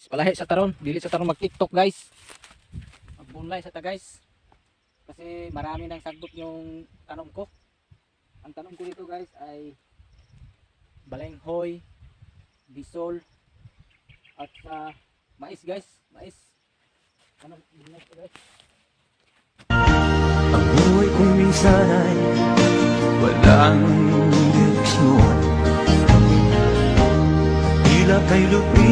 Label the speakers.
Speaker 1: Ispalahi sa taron, dili sa taron mag-TikTok guys. Magbunlay sa ta guys. Kasi marami nang sagot yung tanong ko. Ang tanong ko dito guys ay balenghoy, bisol, at mais guys, mais. Anong mais ko guys?
Speaker 2: Ang buhay kong minsan ay walang direksyon. Tila kay lupi